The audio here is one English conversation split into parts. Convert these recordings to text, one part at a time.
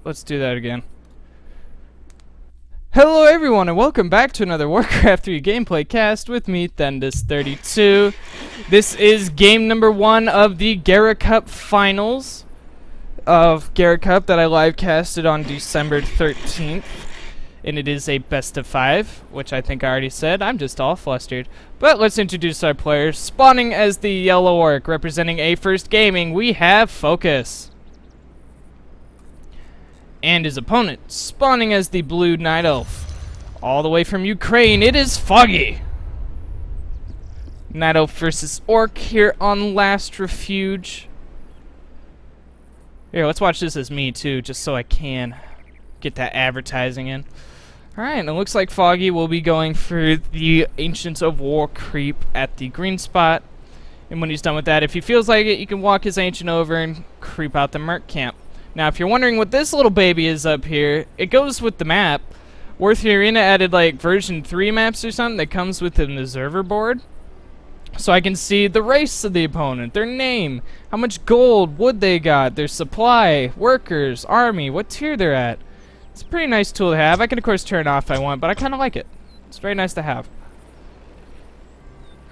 Let's do that again. Hello everyone and welcome back to another Warcraft 3 gameplay cast with me, Thendis32. This is game number 1 of the Gera Cup finals of Gera Cup that I live casted on December 13th. And it is a best of 5, which I think I already said. I'm just all flustered. But let's introduce our players. Spawning as the Yellow Orc, representing A First Gaming, we have Focus. And his opponent, spawning as the Blue Night Elf, all the way from Ukraine, it is Foggy. Night Elf versus Orc here on Last Refuge. Here, let's watch this as me too, just so I can get that advertising in. Alright, and it looks like Foggy will be going for the Ancients of War creep at the green spot. And when he's done with that, if he feels like it, you can walk his Ancient over and creep out the Merc camp. Now, if you're wondering what this little baby is up here, it goes with the map. Worth Arena added like version 3 maps or something that comes with an observer board. So I can see the race of the opponent, their name, how much gold, wood they got, their supply, workers, army, what tier they're at. It's a pretty nice tool to have. I can of course turn it off if I want, but I kind of like it. It's very nice to have.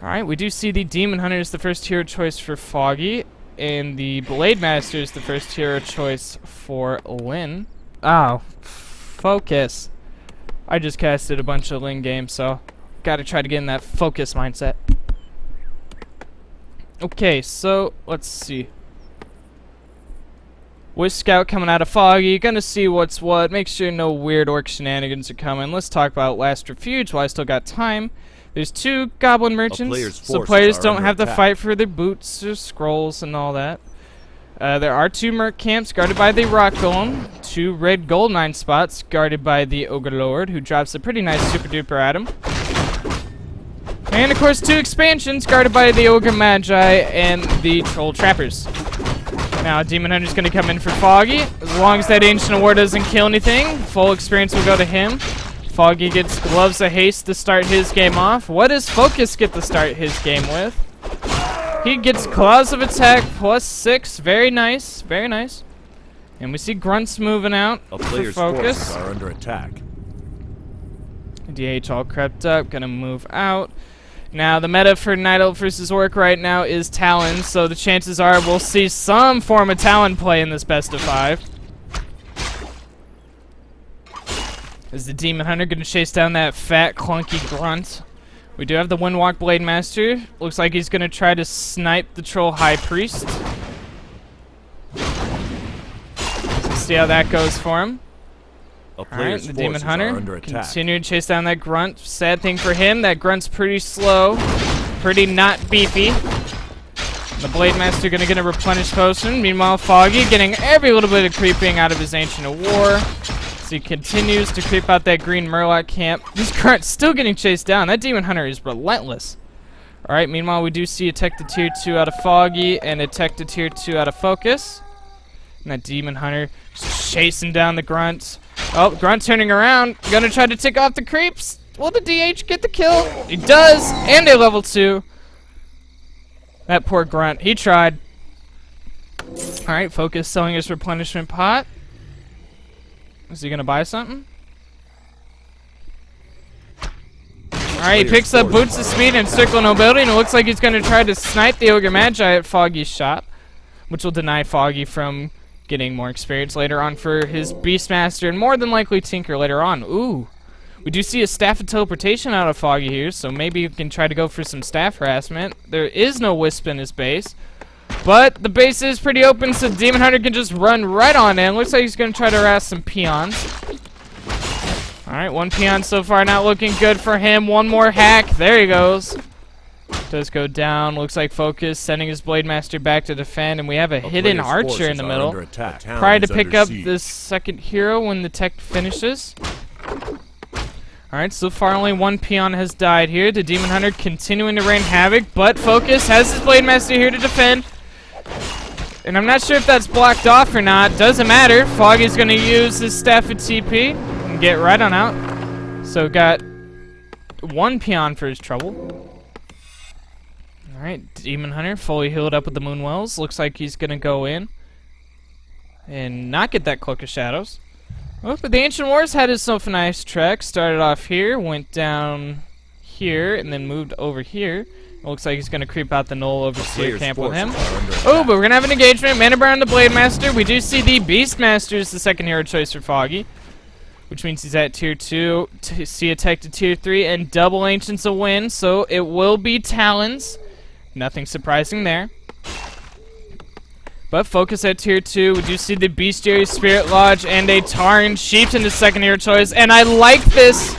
Alright, we do see the Demon Hunter is the first hero choice for Foggy. And the Blade Master is the first hero choice for Lyn. Oh, focus. I just casted a bunch of Lyn games, so gotta try to get in that focus mindset. Okay, so let's see. With Scout coming out of Foggy, gonna see what's what. Make sure no weird orc shenanigans are coming. Let's talk about Last Refuge while I still got time. There's 2 goblin merchants, so players don't have to fight for their boots or scrolls and all that. There are 2 merc camps guarded by the rock golem, 2 red gold mine spots guarded by the ogre lord, who drops a pretty nice super duper item. And of course 2 expansions guarded by the ogre magi and the troll trappers. Now Demon Hunter's gonna come in for Foggy. As long as that ancient war doesn't kill anything, full experience will go to him. Foggy gets Gloves of Haste to start his game off. What does Focus get to start his game with? He gets Claws of Attack +6. Very nice, very nice. And we see Grunts moving out for Focus. Are under attack. DH all crept up, gonna move out. Now the meta for Night Elf versus Orc right now is Talon, so the chances are we'll see some form of Talon play in this best of 5. Is the Demon Hunter going to chase down that fat, clunky Grunt? We do have the Windwalk Blade Master. Looks like he's going to try to snipe the Troll High Priest. Let's see how that goes for him. Alright, the Demon Hunter continue to chase down that Grunt. Sad thing for him, that Grunt's pretty slow, pretty not beefy. The Blade Master going to get a replenish potion. Meanwhile, Foggy getting every little bit of creeping out of his Ancient of War. So he continues to creep out that green Murloc camp. This Grunt's still getting chased down. That Demon Hunter is relentless. Alright, meanwhile we do see a tech to tier 2 out of Foggy and a tech to tier 2 out of Focus. And that Demon Hunter just chasing down the Grunt. Oh, Grunt turning around. Gonna try to tick off the creeps. Will the DH get the kill? He does! And a level 2. That poor Grunt. He tried. Alright, Focus selling his replenishment pot. Is he gonna buy something? Alright, he picks up Boots of Speed and Circle of Nobility, and it looks like he's gonna try to snipe the Ogre Magi at Foggy's shop, which will deny Foggy from getting more experience later on for his Beastmaster, and more than likely Tinker later on. Ooh. We do see a Staff of Teleportation out of Foggy here, so maybe you can try to go for some staff harassment. There is no Wisp in his base. But the base is pretty open, so Demon Hunter can just run right on in. Looks like he's going to try to harass some peons. Alright, 1 peon so far, not looking good for him. 1 more hack. There he goes. Does go down. Looks like Focus sending his Blade Master back to defend, and we have a hidden archer in the middle. Try to pick up this second hero when the tech finishes. Alright, so far only 1 peon has died here. The Demon Hunter continuing to rain havoc, but Focus has his Blade Master here to defend. And I'm not sure if that's blocked off or not. Doesn't matter. Foggy's going to use his Staff of TP and get right on out. So got 1 peon for his trouble. Alright, Demon Hunter fully healed up with the Moonwells. Looks like he's going to go in. and not get that Cloak of Shadows. Well, but the Ancient Wars had himself a nice trek. Started off here, went down here, and then moved over here. It looks like he's going to creep out the Null Overseer camp with him. Oh, but we're going to have an engagement. Mana Burn on the Blade Master. We do see the Beastmaster is the second hero choice for Foggy, which means he's at tier 2. See a tech to tier 3, and double Ancients a win, so it will be Talons. Nothing surprising there. But Focus at tier 2. We do see the Bestiary Spirit Lodge and a Tarn Chieftain the second hero choice, and I like this.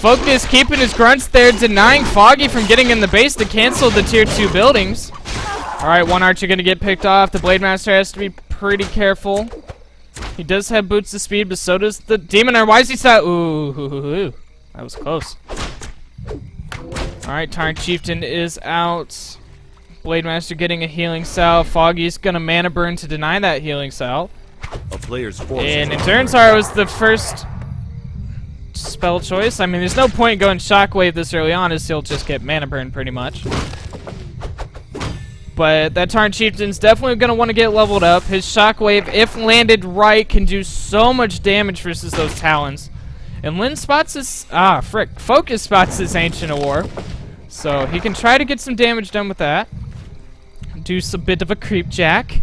Focus keeping his grunts there, denying Foggy from getting in the base to cancel the tier 2 buildings. Alright, one archer going to get picked off. The Blade Master has to be pretty careful. He does have boots of speed, but so does the Demoner. Why is he so... Ooh, that was close. Alright, Tarn Chieftain is out. Blade Master getting a healing salve. Foggy's going to Mana Burn to deny that healing salve. And Endurance Aura was the first spell choice. I mean, there's no point going Shockwave this early on, as he'll just get Mana Burn pretty much. But that Tarn Chieftain's definitely going to want to get leveled up. His Shockwave, if landed right, can do so much damage versus those Talons. And Lynn spots his... Focus spots his Ancient of War. So he can try to get some damage done with that. Do some bit of a creep jack.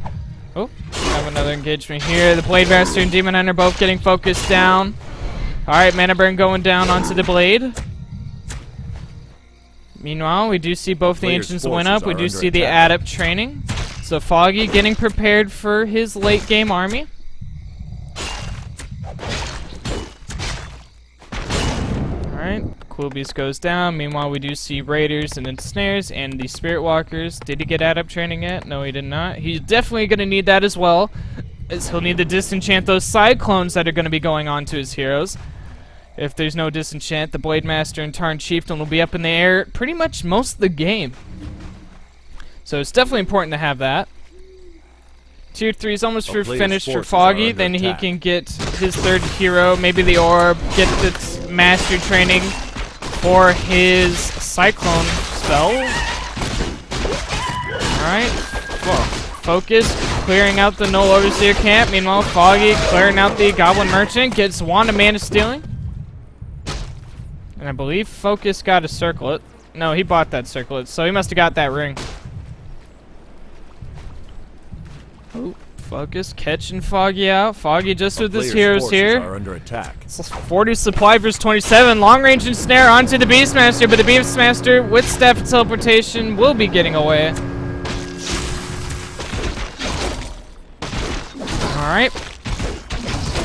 Oh, have another engagement here. The Blade Master and Demon Hunter both getting focused down. Alright, Mana Burn going down onto the Blade. Meanwhile, we do see both the Ancients win up. We do see the Adept training. So Foggy getting prepared for his late game army. Alright, Cool Beast goes down. Meanwhile, we do see Raiders and Ensnares and the Spirit Walkers. Did he get Adept training yet? No, he did not. He's definitely going to need that as well, as he'll need to disenchant those Cyclones that are going to be going on to his heroes. If there's no disenchant, the Blade Master and Tarn Chieftain will be up in the air pretty much most of the game. So it's definitely important to have that. Tier 3 is almost finished for Foggy. Then he can get his third hero, maybe the Orb, get the Master training for his Cyclone spell. Alright. Focus, clearing out the Null Overseer camp. Meanwhile, Foggy clearing out the Goblin Merchant, gets Wand of Mana Stealing. And I believe Focus got a Circlet. No, he bought that Circlet, so he must have got that ring. Oh, Focus catching Foggy out. Foggy just with his heroes here. Are under attack. 40 supply versus 27. Long range and snare onto the Beastmaster, but the Beastmaster with Staff of Teleportation will be getting away. Alright.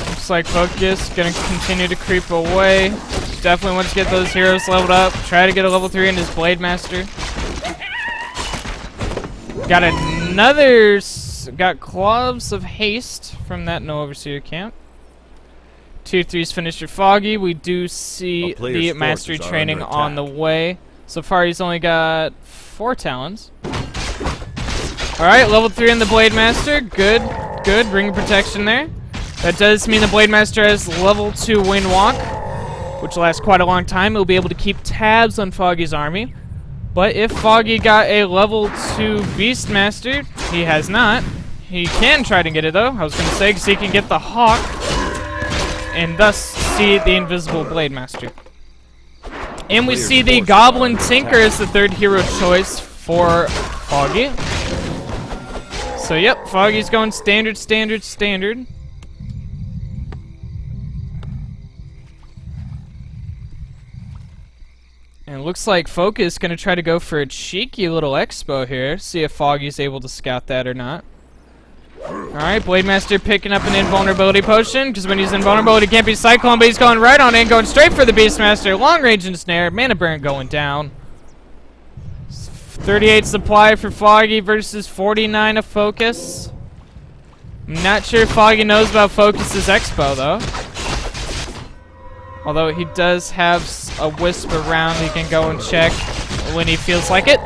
Looks like Focus gonna continue to creep away. Definitely wants to get those heroes leveled up. Try to get a level 3 in his Blade Master. Got another... Got Claws of Haste from that No Overseer camp. Tier 3's finished for Foggy. We do see the Mastery training on the way. So far he's only got 4 Talons. Alright, level 3 in the Blade Master. Good, good. Ring of Protection there. That does mean the Blade Master has level 2 Windwalk, which lasts quite a long time. He'll be able to keep tabs on Foggy's army. But if Foggy got a level 2 Beastmaster, he has not. He can try to get it though, I was going to say, because he can get the Hawk and thus see the Invisible Blade Master. And we see the Goblin Tinker as the third hero choice for Foggy. So yep, Foggy's going standard, standard, standard. And it looks like Focus is going to try to go for a cheeky little expo here. See if Foggy's able to scout that or not. Alright, Blade Master picking up an invulnerability potion, because when he's invulnerable he can't be Cyclone, but he's going right on in, going straight for the Beastmaster. Long range and snare, Mana Burn going down. 38 supply for Foggy versus 49 of Focus. I'm not sure if Foggy knows about Focus's expo though. Although he does have a wisp around, he can go and check when he feels like it.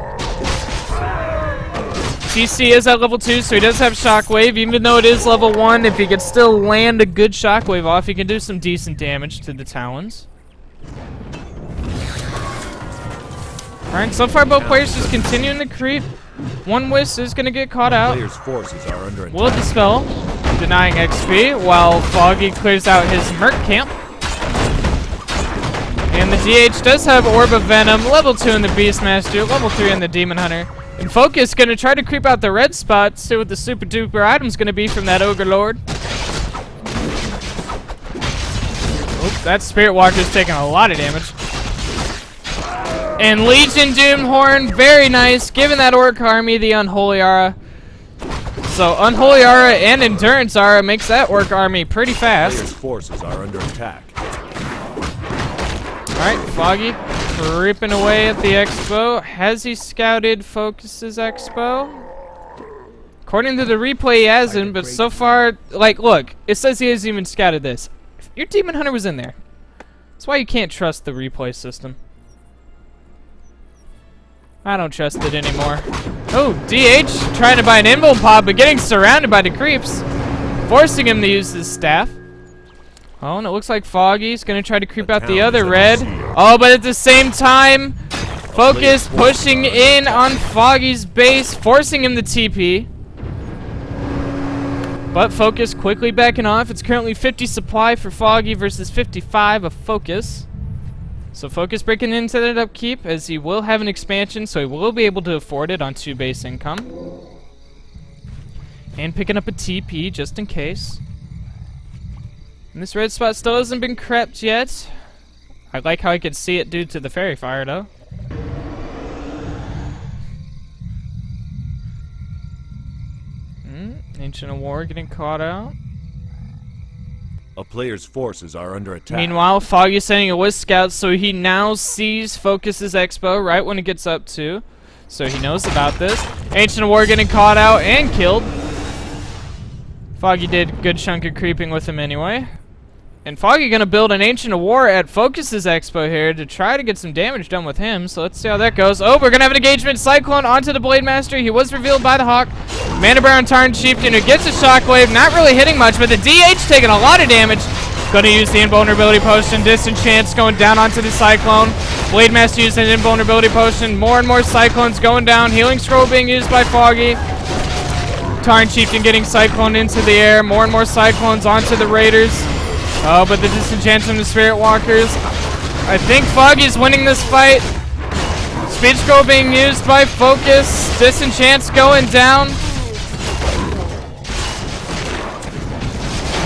CC is at level 2, so he does have Shockwave. Even though it is level 1, if he could still land a good Shockwave off, he can do some decent damage to the Talons. Alright, so far both players just continuing to creep. One Wisp is going to get caught out. Player's forces are under attack. Will dispel, denying XP, while Foggy clears out his Merc camp. And the DH does have Orb of Venom, level 2 in the Beastmaster, level 3 in the Demon Hunter. And Focus going to try to creep out the red spot, see what the super duper item's going to be from that Ogre Lord. Oops, that Spirit Walker's taking a lot of damage. And Legion Doomhorn, very nice, giving that Orc army the Unholy Aura. So Unholy Aura and Endurance Aura makes that Orc army pretty fast. Player's forces are under attack. Alright, Foggy creeping away at the expo. Has he scouted Focus's expo? According to the replay, he hasn't, but so far, like, look, it says he hasn't even scouted this. Your Demon Hunter was in there. That's why you can't trust the replay system. I don't trust it anymore. Oh, DH trying to buy an invul pod, but getting surrounded by the creeps, forcing him to use his staff. Oh, and it looks like Foggy's gonna try to creep out the other red. Oh, but at the same time, Focus pushing in on Foggy's base, forcing him to TP. But Focus quickly backing off. It's currently 50 supply for Foggy versus 55 of Focus. So Focus breaking into that upkeep, as he will have an expansion, so he will be able to afford it on 2 base income. And picking up a TP just in case. And this red spot still hasn't been crept yet. I like how I could see it due to the Fairy Fire though. Ancient of War getting caught out. A player's forces are under attack. Meanwhile, Foggy's sending a Wisp Scout, so he now sees Focus's expo right when it gets up to. So he knows about this. Ancient of War getting caught out and killed. Foggy did a good chunk of creeping with him anyway. And Foggy gonna build an Ancient of War at Focus's expo here to try to get some damage done with him. So let's see how that goes. Oh, we're gonna have an engagement. Cyclone onto the Blade Master. He was revealed by the Hawk. Mana Baron Tarn Chieftain, who gets a Shockwave, not really hitting much, but the DH taking a lot of damage. Gonna use the Invulnerability Potion. Disenchant's going down onto the Cyclone. Blade Master using an Invulnerability Potion. More and more Cyclones going down. Healing Scroll being used by Foggy. Tarn Chieftain getting Cyclone into the air. More and more Cyclones onto the Raiders. Oh, but the disenchant from the Spirit Walkers. I think Foggy's winning this fight. Speed Scroll being used by Focus. Disenchant's going down.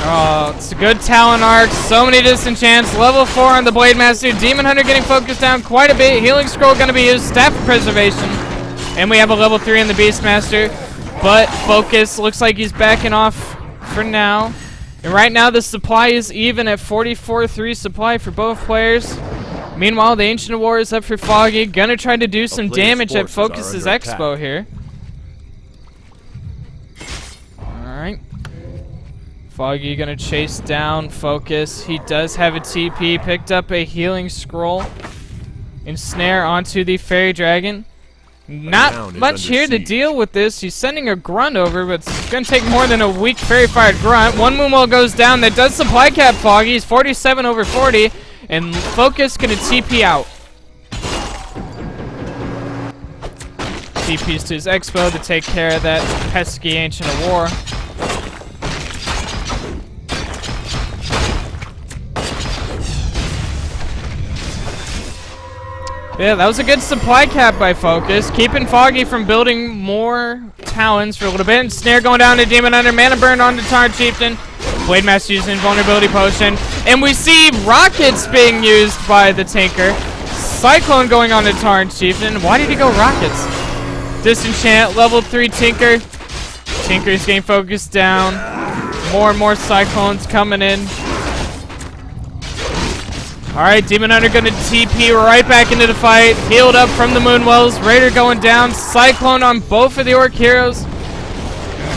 Oh, it's a good Talon Arc. So many disenchants. Level 4 on the Blade Master. Demon Hunter getting focused down quite a bit. Healing Scroll going to be used. Staff of Preservation. And we have a level 3 in the Beastmaster. But Focus looks like he's backing off for now. And right now the supply is even at 44-3 supply for both players. Meanwhile, the Ancient of War is up for Foggy. Gonna try to do some damage at Focus's expo here. Alright. Foggy gonna chase down Focus. He does have a TP. Picked up a Healing Scroll. Ensnare onto the Fairy Dragon. Not much here to deal with this. He's sending a Grunt over, but it's going to take more than a weak Fairy Fired Grunt. One Moonwell goes down. That does supply cap Foggy. He's 47 over 40. And Focus going to TP out. TP's to his expo to take care of that pesky Ancient of War. Yeah, that was a good supply cap by Focus, keeping Foggy from building more Talons for a little bit. And Snare going down to Demon Hunter, Mana Burn onto Tarn Chieftain. Blade Master using Vulnerability Potion. And we see Rockets being used by the Tinker. Cyclone going on to Tarn Chieftain. Why did he go Rockets? Disenchant, level 3 Tinker. Tinker's getting focused down. More and more Cyclones coming in. Alright, Demon Hunter gonna TP right back into the fight. Healed up from the Moonwells. Raider going down. Cyclone on both of the Orc heroes.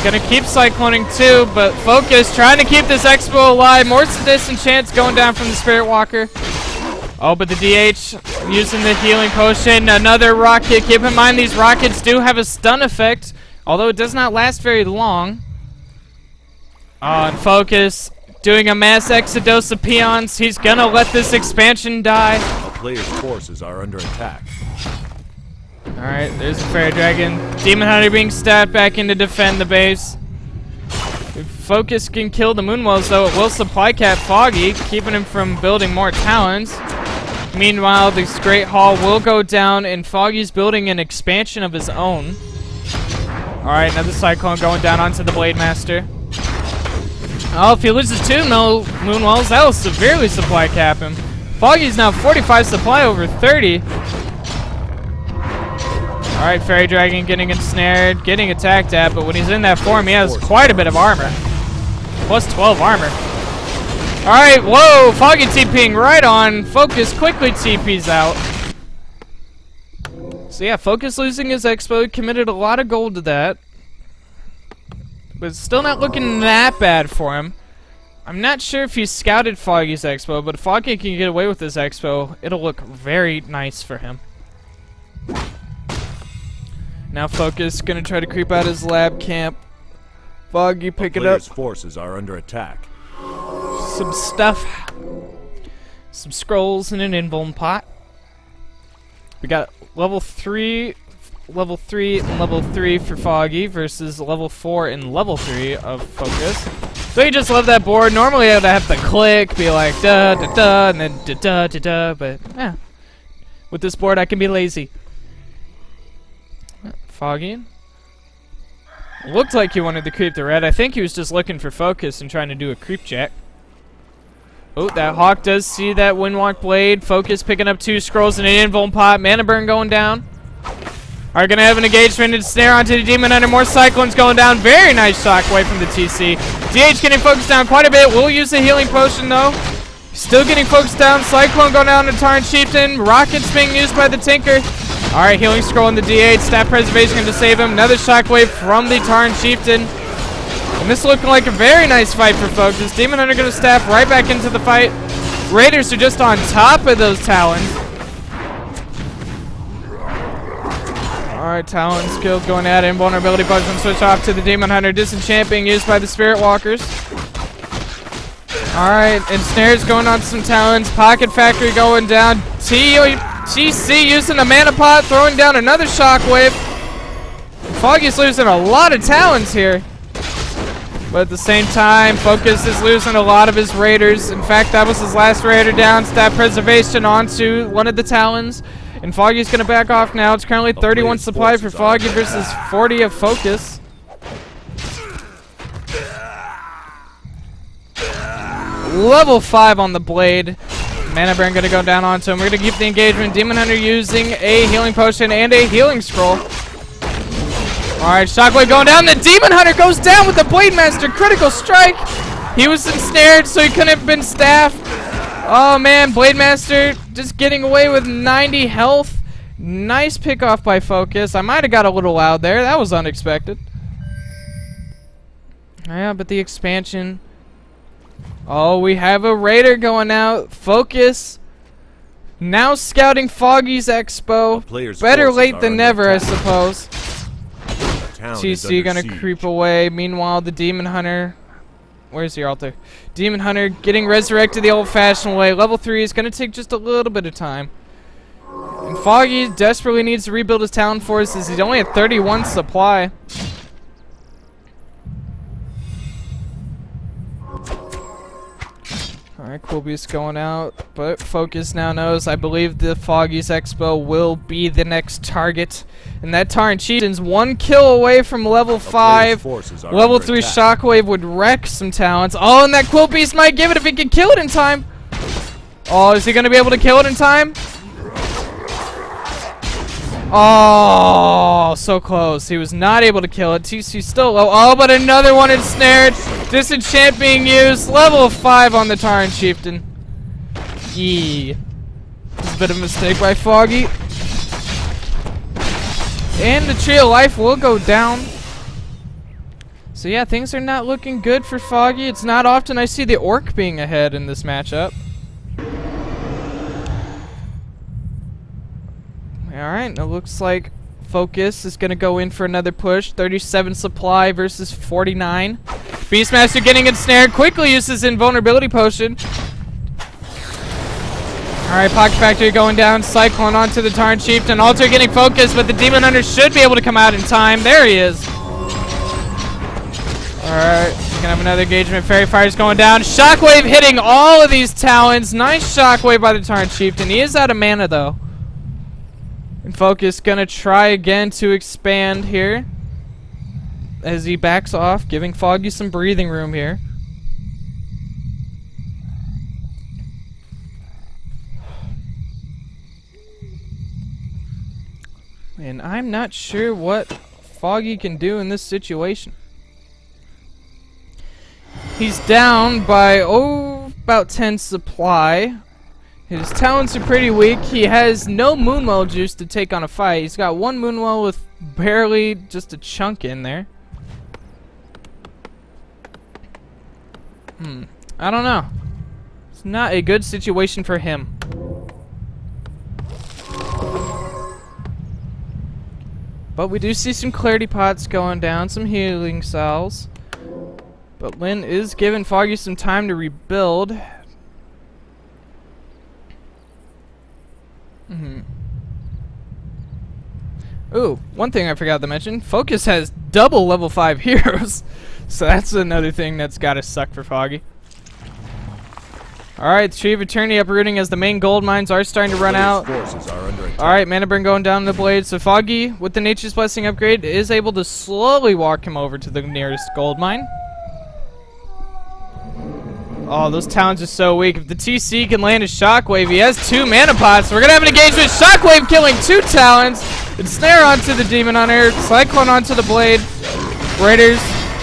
Gonna keep cycloning too, but Focus trying to keep this expo alive. More disenchants going down from the Spirit Walker. Oh, but the DH using the healing potion. Another rocket. Keep in mind these rockets do have a stun effect, although it does not last very long. And Focus doing a mass exodus of peons. He's gonna let this expansion die. A player's forces are under attack. Alright, there's a Fairy Dragon. Demon Hunter being stabbed back in to defend the base. If Focus can kill the Moonwells, though, it will supply cap Foggy, keeping him from building more talons. Meanwhile, this Great Hall will go down, and Foggy's building an expansion of his own. Alright, another Cyclone going down onto the Blade Master. Oh, if he loses 2 Moonwells, that will severely supply cap him. Foggy's now 45 supply over 30. Alright, Fairy Dragon getting ensnared, getting attacked at, but when he's in that form, he has quite a bit of armor. Plus 12 armor. Alright, whoa! Foggy TPing right on. Focus quickly TPs out. So yeah, Focus losing his Expo, committed a lot of gold to that. But it's still not looking that bad for him. I'm not sure if he scouted Foggy's Expo, but if Foggy can get away with his Expo, it'll look very nice for him. Now Focus gonna try to creep out his lab camp. Foggy pick it up. Forces are under attack. Some stuff. Some scrolls and an invuln pot. We got level 3, and level 3 for Foggy versus level 4 and level 3 of Focus. So you just love that board. Normally I would have to click, be like da da da, and then da da da da, but yeah. With this board I can be lazy. Foggy. Looked like he wanted to creep the red. I think he was just looking for Focus and trying to do a creep check. Oh, that Hawk does see that Windwalk Blade. Focus picking up 2 scrolls and an invuln pot. Mana burn going down. Are gonna have an engagement and snare onto the Demon Hunter. More Cyclones going down. Very nice shockwave from the TC. DH getting focused down quite a bit. We'll use a healing potion though. Still getting focused down. Cyclone going down to Tarn Chieftain. Rockets being used by the Tinker. Alright, healing scroll in the D8. Stat preservation going to save him. Another shockwave from the Tarn Chieftain. And this is looking like a very nice fight for Focus. Demon Hunter going to staff right back into the fight. Raiders are just on top of those Talons. Alright, Talon skills going at it. Invulnerability potion switch off to the Demon Hunter. Disenchant being used by the Spirit Walkers. Alright, and snares going on some Talons. Pocket Factory going down. TC using a mana pot, throwing down another shockwave. Foggy's losing a lot of Talons here. But at the same time, Focus is losing a lot of his Raiders. In fact, that was his last Raider down. Stat preservation onto one of the Talons. And Foggy's going to back off now. It's currently 31 supply for Foggy versus 40 of Focus. Level 5 on the Blade. Mana burn going to go down onto him. We're going to keep the engagement. Demon Hunter using a healing potion and a healing scroll. Alright, shockwave going down. The Demon Hunter goes down with the Blade Master. Critical strike. He was ensnared, so he couldn't have been staffed. Oh man, Blade Master just getting away with 90 health. Nice pick off by Focus. I might have got a little loud there. That was unexpected. Yeah, but the expansion. Oh, we have a Raider going out. Focus. Now scouting Foggy's Expo. Better late than never, I suppose. TC gonna creep away. Meanwhile, the Demon Hunter. Where's the altar? Demon Hunter getting resurrected the old-fashioned way. Level 3 is gonna take just a little bit of time. And Foggy desperately needs to rebuild his Talon forces. He's only at 31 supply. Alright, Cool Beast going out, but Focus now knows, I believe the Foggy's Expo will be the next target. And that Tarn Chieftain's 1 kill away from level 5. Level 3 Shockwave would wreck some Talons. Oh, and that Quill Beast might give it if he can kill it in time. Oh, is he going to be able to kill it in time? Oh, so close. He was not able to kill it. TC still low. Oh, but another one ensnared. Disenchant being used. Level 5 on the Tarn Chieftain. Yee. It's a bit of a mistake by Foggy. And the Tree of Life will go down. So yeah, things are not looking good for Foggy. It's not often I see the Orc being ahead in this matchup. Alright, it looks like Focus is going to go in for another push. 37 supply versus 49. Beastmaster getting ensnared. Quickly uses Invulnerability Potion. Alright, Pocket Factory going down. Cyclone onto the Tarn Chieftain. Alter getting focused, but the Demon Hunter should be able to come out in time. There he is. Alright, we're gonna have another engagement. Fairy Fire's going down. Shockwave hitting all of these Talons. Nice Shockwave by the Tarn Chieftain. He is out of mana, though. And Focus gonna try again to expand here. As he backs off, giving Foggy some breathing room here. And I'm not sure what Foggy can do in this situation. He's down by, about 10 supply. His talents are pretty weak. He has no Moonwell juice to take on a fight. He's got one Moonwell with barely just a chunk in there. I don't know. It's not a good situation for him. But we do see some clarity pots going down, some healing cells. But Lynn is giving Foggy some time to rebuild. Ooh, one thing I forgot to mention. Focus has double level 5 heroes. So that's another thing that's gotta suck for Foggy. Alright, Tree of Eternity uprooting as the main gold mines are starting to run out. Alright, Mana Burn going down the blade. So Foggy, with the Nature's Blessing upgrade, is able to slowly walk him over to the nearest gold mine. Oh, those Talons are so weak. If the TC can land a Shockwave, he has 2 mana pots. We're gonna have an engagement. Shockwave killing 2 Talons. Ensnare onto the Demon Hunter. Cyclone onto the blade. Raiders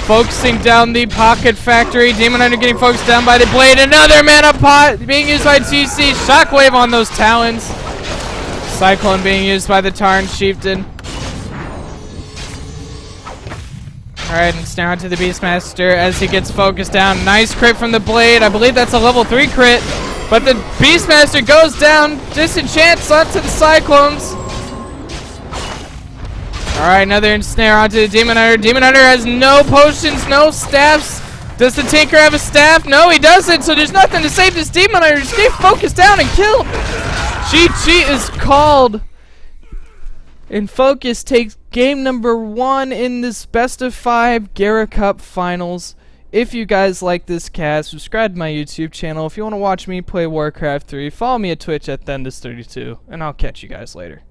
focusing down the Pocket Factory. Demon Hunter getting focused down by the blade. Another mana pot being used by TC. Shockwave on those Talons. Cyclone being used by the Tarn Chieftain. Alright, and snare onto the Beastmaster as he gets focused down. Nice crit from the blade. I believe that's a level 3 crit. But the Beastmaster goes down. Disenchants onto the Cyclones. Alright, another ensnare onto the Demon Hunter. Demon Hunter has no potions, no staffs. Does the Tinker have a staff? No, he doesn't, so there's nothing to save this Demon Hunter. Just get focused down and killed. GG is called. And Focus takes game number 1 in this best of 5 Gera Cup finals. If you guys like this cast, subscribe to my YouTube channel. If you want to watch me play Warcraft 3, follow me at Twitch at Thendis32, and I'll catch you guys later.